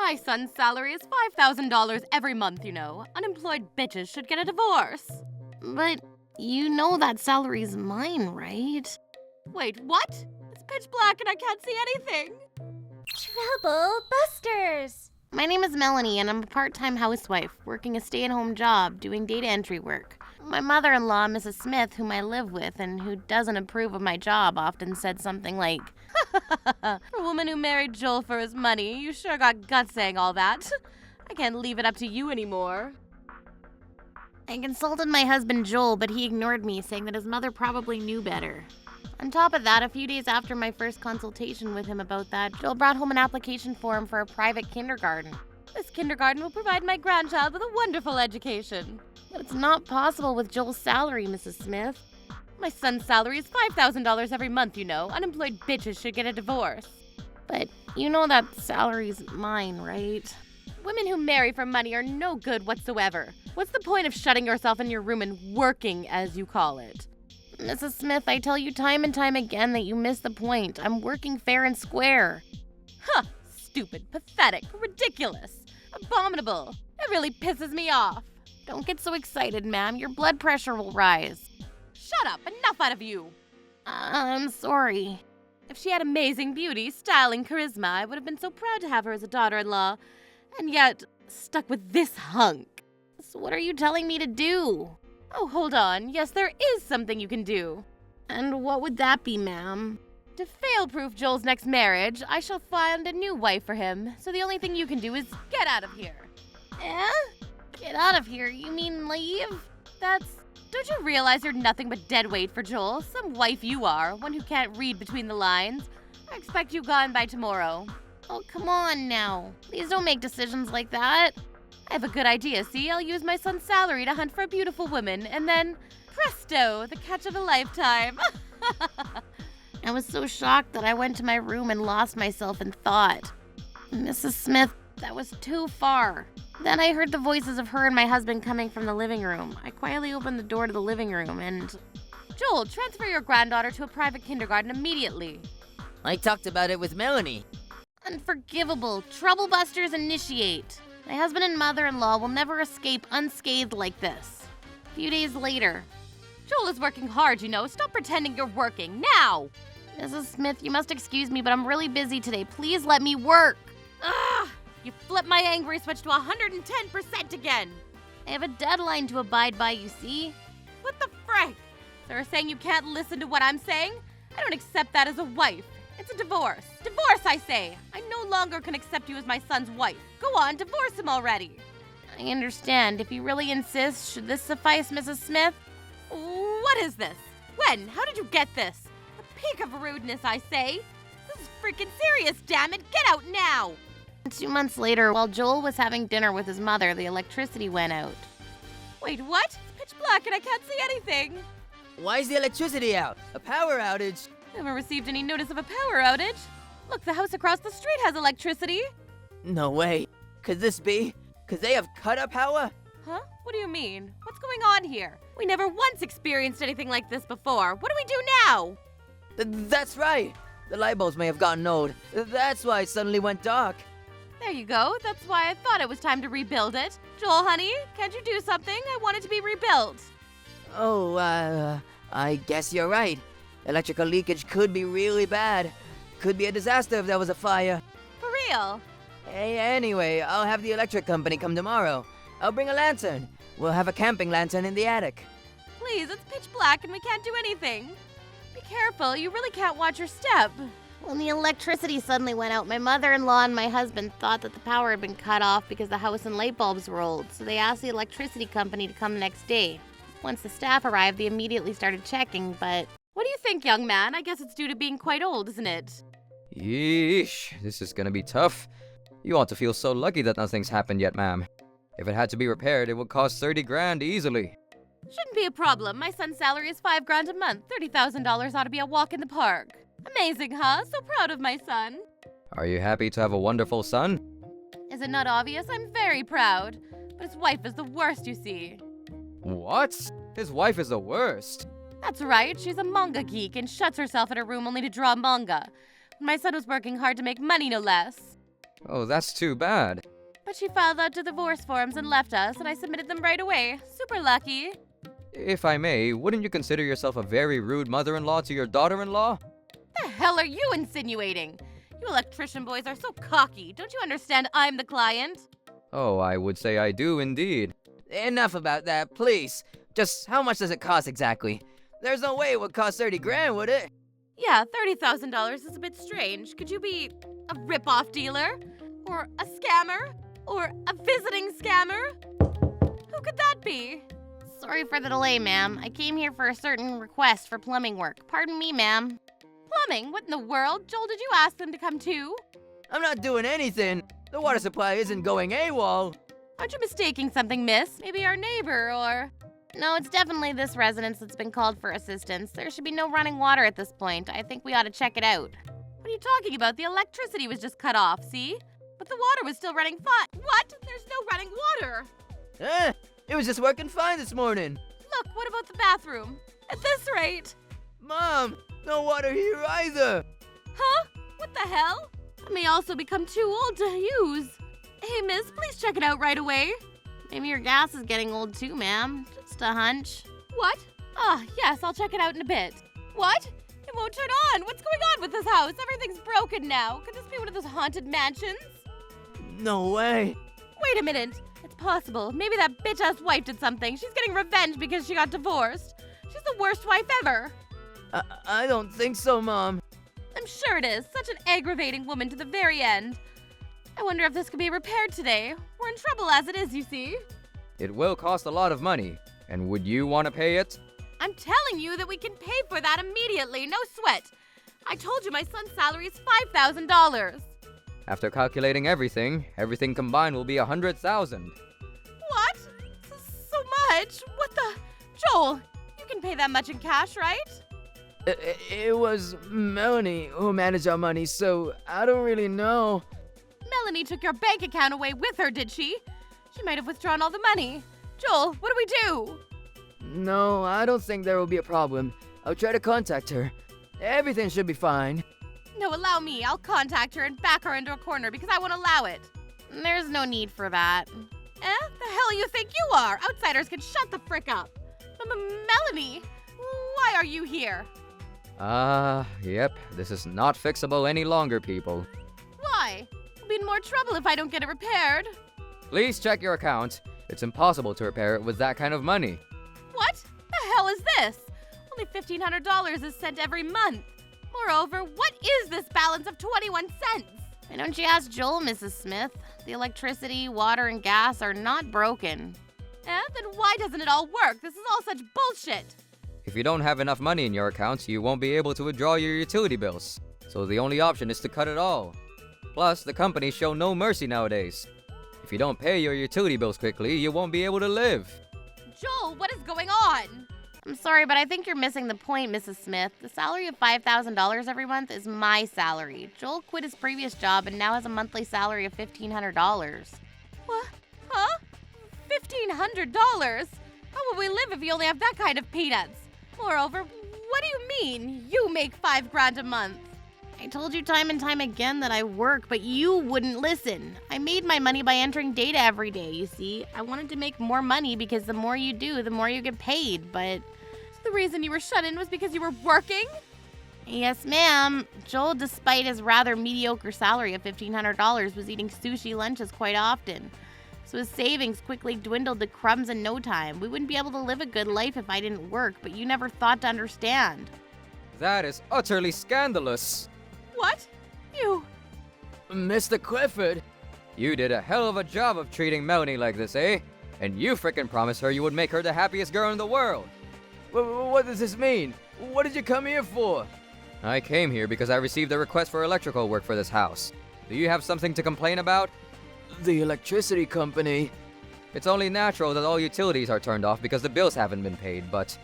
My son's salary is $5,000 every month, you know. Unemployed bitches should get a divorce. But you know that salary's mine, right? Wait, what? It's pitch black and I can't see anything. Trouble busters! My name is Melanie, and I'm a part-time housewife, working a stay-at-home job, doing data entry work. My mother-in-law, Mrs. Smith, whom I live with and who doesn't approve of my job, often said something like, For a woman who married Joel for his money, you sure got guts saying all that. I can't leave it up to you anymore. I consulted my husband Joel, but he ignored me, saying that his mother probably knew better. On top of that, a few days after my first consultation with him about that, Joel brought home an application form for a private kindergarten. This kindergarten will provide my grandchild with a wonderful education. But it's not possible with Joel's salary, Mrs. Smith. My son's salary is $5,000 every month, you know. Unemployed bitches should get a divorce. But you know that salary's mine, right? Women who marry for money are no good whatsoever. What's the point of shutting yourself in your room and working, as you call it? Mrs. Smith, I tell you time and time again that you miss the point. I'm working fair and square. Huh, stupid, pathetic, ridiculous, abominable. It really pisses me off. Don't get so excited, ma'am. Your blood pressure will rise. Shut up, enough out of you. I'm sorry. If she had amazing beauty, style, and charisma, I would have been so proud to have her as a daughter-in-law. And yet, stuck with this hunk. So what are you telling me to do? Oh, hold on. Yes, there is something you can do. And what would that be, ma'am? To fail-proof Joel's next marriage, I shall find a new wife for him. So the only thing you can do is get out of here. Eh? Get out of here? You mean leave? Don't you realize you're nothing but dead weight for Joel? Some wife you are, one who can't read between the lines. I expect you gone by tomorrow. Oh, come on now. Please don't make decisions like that. I have a good idea, see? I'll use my son's salary to hunt for a beautiful woman, and then, presto, the catch of a lifetime. I was so shocked that I went to my room and lost myself in thought. Mrs. Smith, that was too far. Then I heard the voices of her and my husband coming from the living room. I quietly opened the door to the living room and... Joel, transfer your granddaughter to a private kindergarten immediately. I talked about it with Melanie. Unforgivable. Troublebusters initiate. My husband and mother-in-law will never escape unscathed like this. A few days later. Joel is working hard, you know. Stop pretending you're working, now! Mrs. Smith, you must excuse me, but I'm really busy today. Please let me work. Ugh! You flipped my angry switch to 110% again! I have a deadline to abide by, you see. What the frick? So you're saying you can't listen to what I'm saying? I don't accept that as a wife. It's a divorce. Divorce, I say! I no longer can accept you as my son's wife. Go on, divorce him already. I understand. If you really insist, should this suffice, Mrs. Smith? What is this? When? How did you get this? A peak of rudeness, I say. This is freaking serious, damn it! Get out now! 2 months later, while Joel was having dinner with his mother, the electricity went out. Wait, what? It's pitch black and I can't see anything. Why is the electricity out? A power outage? I haven't received any notice of a power outage. Look, the house across the street has electricity. No way. Could this be? Could they have cut up power? Huh? What do you mean? What's going on here? We never once experienced anything like this before. What do we do now? That's right. The light bulbs may have gotten old. That's why it suddenly went dark. There you go. That's why I thought it was time to rebuild it. Joel, honey, can't you do something? I want it to be rebuilt. Oh, I guess you're right. Electrical leakage could be really bad. Could be a disaster if there was a fire. For real? Hey, anyway, I'll have the electric company come tomorrow. I'll bring a lantern. We'll have a camping lantern in the attic. Please, it's pitch black and we can't do anything. Be careful, you really can't watch your step. When the electricity suddenly went out, my mother-in-law and my husband thought that the power had been cut off because the house and light bulbs were old, so they asked the electricity company to come the next day. Once the staff arrived, they immediately started checking, but... What do you think, young man? I guess it's due to being quite old, isn't it? Yeesh, this is gonna be tough. You ought to feel so lucky that nothing's happened yet, ma'am. If it had to be repaired, it would cost 30 grand easily. Shouldn't be a problem. My son's salary is $5 grand a month. $30,000 ought to be a walk in the park. Amazing, huh? So proud of my son. Are you happy to have a wonderful son? Is it not obvious? I'm very proud. But his wife is the worst, you see. What? His wife is the worst. That's right. She's a manga geek and shuts herself in her room only to draw manga. My son was working hard to make money, no less. Oh, that's too bad. But she filed out the divorce forms and left us, and I submitted them right away. Super lucky. If I may, wouldn't you consider yourself a very rude mother-in-law to your daughter-in-law? The hell are you insinuating? You electrician boys are so cocky. Don't you understand I'm the client? Oh, I would say I do indeed. Enough about that, please. Just how much does it cost exactly? There's no way it would cost 30 grand, would it? Yeah, $30,000 is a bit strange. Could you be a rip-off dealer? Or a scammer? Or a visiting scammer? Who could that be? Sorry for the delay, ma'am. I came here for a certain request for plumbing work. Pardon me, ma'am. Plumbing? What in the world? Joel, did you ask them to come too? I'm not doing anything. The water supply isn't going AWOL. Aren't you mistaking something, miss? Maybe our neighbor, or... No, it's definitely this residence that's been called for assistance. There should be no running water at this point. I think we ought to check it out. What are you talking about? The electricity was just cut off, see? But the water was still running fine. What? There's no running water. It was just working fine this morning. Look, what about the bathroom? At this rate. Mom, no water here either. Huh? What the hell? It may also become too old to use. Hey, miss, please check it out right away. Maybe your gas is getting old too, ma'am. Just a hunch. What? Ah, yes, I'll check it out in a bit. What? It won't turn on. What's going on with this house? Everything's broken now. Could this be one of those haunted mansions? No way. Wait a minute. It's possible. Maybe that bitch-ass wife did something. She's getting revenge because she got divorced. She's the worst wife ever. I don't think so, Mom. I'm sure it is. Such an aggravating woman to the very end. I wonder if this could be repaired today. We're in trouble as it is, you see. It will cost a lot of money. And would you want to pay it? I'm telling you that we can pay for that immediately. No sweat. I told you my son's salary is $5,000. After calculating everything combined will be $100,000. What? So much? What the? Joel, you can pay that much in cash, right? It was Melanie who managed our money, so I don't really know. Melanie took your bank account away with her, did she? She might have withdrawn all the money. Joel, what do we do? No, I don't think there will be a problem. I'll try to contact her. Everything should be fine. No, allow me. I'll contact her and back her into a corner because I won't allow it. There's no need for that. The hell you think you are? Outsiders can shut the frick up. Melanie, why are you here? Yep. This is not fixable any longer, people. Why? We'll be in more trouble if I don't get it repaired. Please check your account. It's impossible to repair it with that kind of money. What? The hell is this? Only $1,500 is sent every month. Moreover, what is this balance of 21 cents? Why don't you ask Joel, Mrs. Smith? The electricity, water, and gas are not broken. Then why doesn't it all work? This is all such bullshit. If you don't have enough money in your account, you won't be able to withdraw your utility bills. So the only option is to cut it all. Plus, the companies show no mercy nowadays. If you don't pay your utility bills quickly, you won't be able to live. Joel, what is going on? I'm sorry, but I think you're missing the point, Mrs. Smith. The salary of $5,000 every month is my salary. Joel quit his previous job and now has a monthly salary of $1,500. What? Huh? $1,500? How will we live if you only have that kind of peanuts? Moreover, what do you mean, you make $5,000 a month? I told you time and time again that I work, but you wouldn't listen. I made my money by entering data every day, you see. I wanted to make more money because the more you do, the more you get paid, but... The reason you were shut in was because you were working? Yes, ma'am. Joel, despite his rather mediocre salary of $1,500, was eating sushi lunches quite often. So his savings quickly dwindled to crumbs in no time. We wouldn't be able to live a good life if I didn't work, but you never thought to understand. That is utterly scandalous. What? You... Mr. Clifford. You did a hell of a job of treating Melanie like this, eh? And you frickin' promised her you would make her the happiest girl in the world. What does this mean? What did you come here for? I came here because I received a request for electrical work for this house. Do you have something to complain about? The electricity company. It's only natural that all utilities are turned off because the bills haven't been paid, but...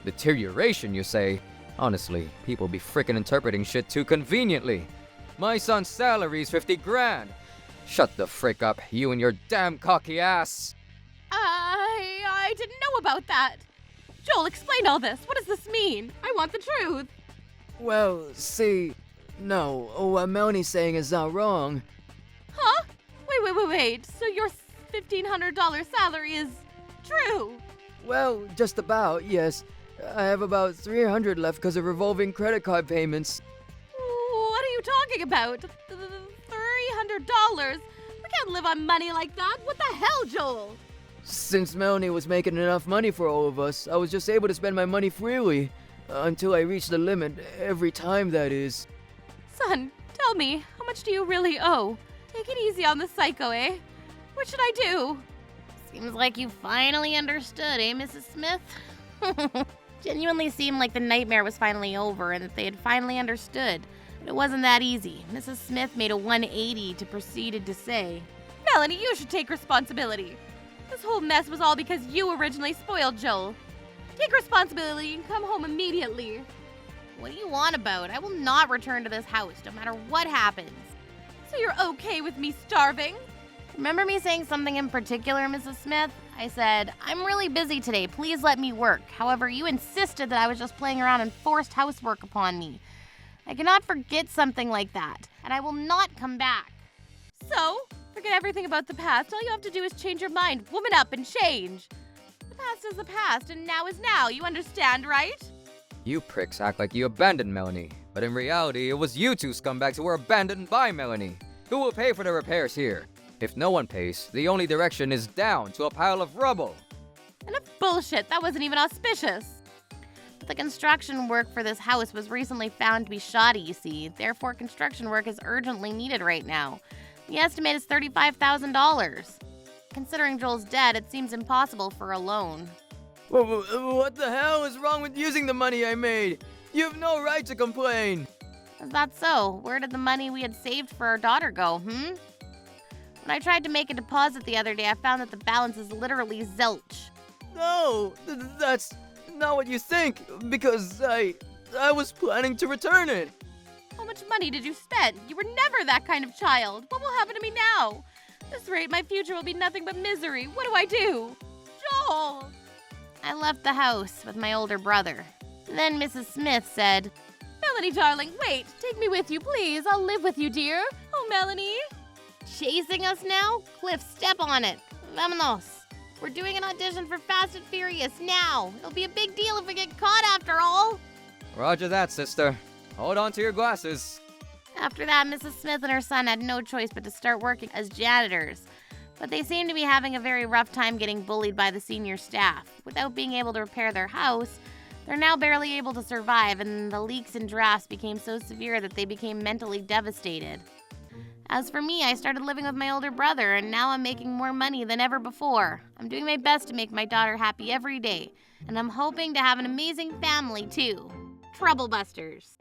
Deterioration, you say? Honestly, people be frickin' interpreting shit too conveniently. My son's salary's $50,000. Shut the frick up, you and your damn cocky ass. I didn't know about that. Joel, explain all this. What does this mean? I want the truth. Well, see, no, what Melanie's saying is not wrong. Huh? Wait. So your $1,500 salary is true? Well, just about, yes. I have about $300 left because of revolving credit card payments. What are you talking about? $300? We can't live on money like that. What the hell, Joel? Since Melanie was making enough money for all of us, I was just able to spend my money freely. Until I reached the limit, every time that is. Son, tell me, how much do you really owe? Take it easy on the psycho, eh? What should I do? Seems like you finally understood, eh, Mrs. Smith? Genuinely seemed like the nightmare was finally over and that they had finally understood. But it wasn't that easy. Mrs. Smith made a 180 to proceeded to say, Melanie, you should take responsibility. This whole mess was all because you originally spoiled Joel. Take responsibility and come home immediately. "What do you want about? I will not return to this house, no matter what happens." So you're okay with me starving? Remember me saying something in particular, Mrs. Smith? I said, "I'm really busy today, please let me work." However, you insisted that I was just playing around and forced housework upon me. I cannot forget something like that, and I will not come back. So, forget everything about the past. All you have to do is change your mind, woman up, and change. The past is the past, and now is now. You understand, right? You pricks act like you abandoned Melanie, but in reality, it was you two scumbags who were abandoned by Melanie. Who will pay for the repairs here? If no one pays, the only direction is down to a pile of rubble. Enough bullshit. That wasn't even auspicious. But the construction work for this house was recently found to be shoddy, you see. Therefore, construction work is urgently needed right now. The estimate is $35,000. Considering Joel's dead, it seems impossible for a loan. What the hell is wrong with using the money I made? You have no right to complain. Is that so? Where did the money we had saved for our daughter go, When I tried to make a deposit the other day, I found that the balance is literally zilch. No, that's not what you think, because I was planning to return it. How much money did you spend? You were never that kind of child. What will happen to me now? At this rate, my future will be nothing but misery. What do I do? Joel! I left the house with my older brother. Then Mrs. Smith said, Melanie, darling, wait. Take me with you, please. I'll live with you, dear. Oh, Melanie. "Chasing us now? Cliff, step on it. Vámonos. We're doing an audition for Fast and Furious now. It'll be a big deal if we get caught after all." Roger that, sister. Hold on to your glasses. After that, Mrs. Smith and her son had no choice but to start working as janitors. But they seemed to be having a very rough time getting bullied by the senior staff. Without being able to repair their house, they're now barely able to survive, and the leaks and drafts became so severe that they became mentally devastated. As for me, I started living with my older brother, and now I'm making more money than ever before. I'm doing my best to make my daughter happy every day, and I'm hoping to have an amazing family, too. Troublebusters.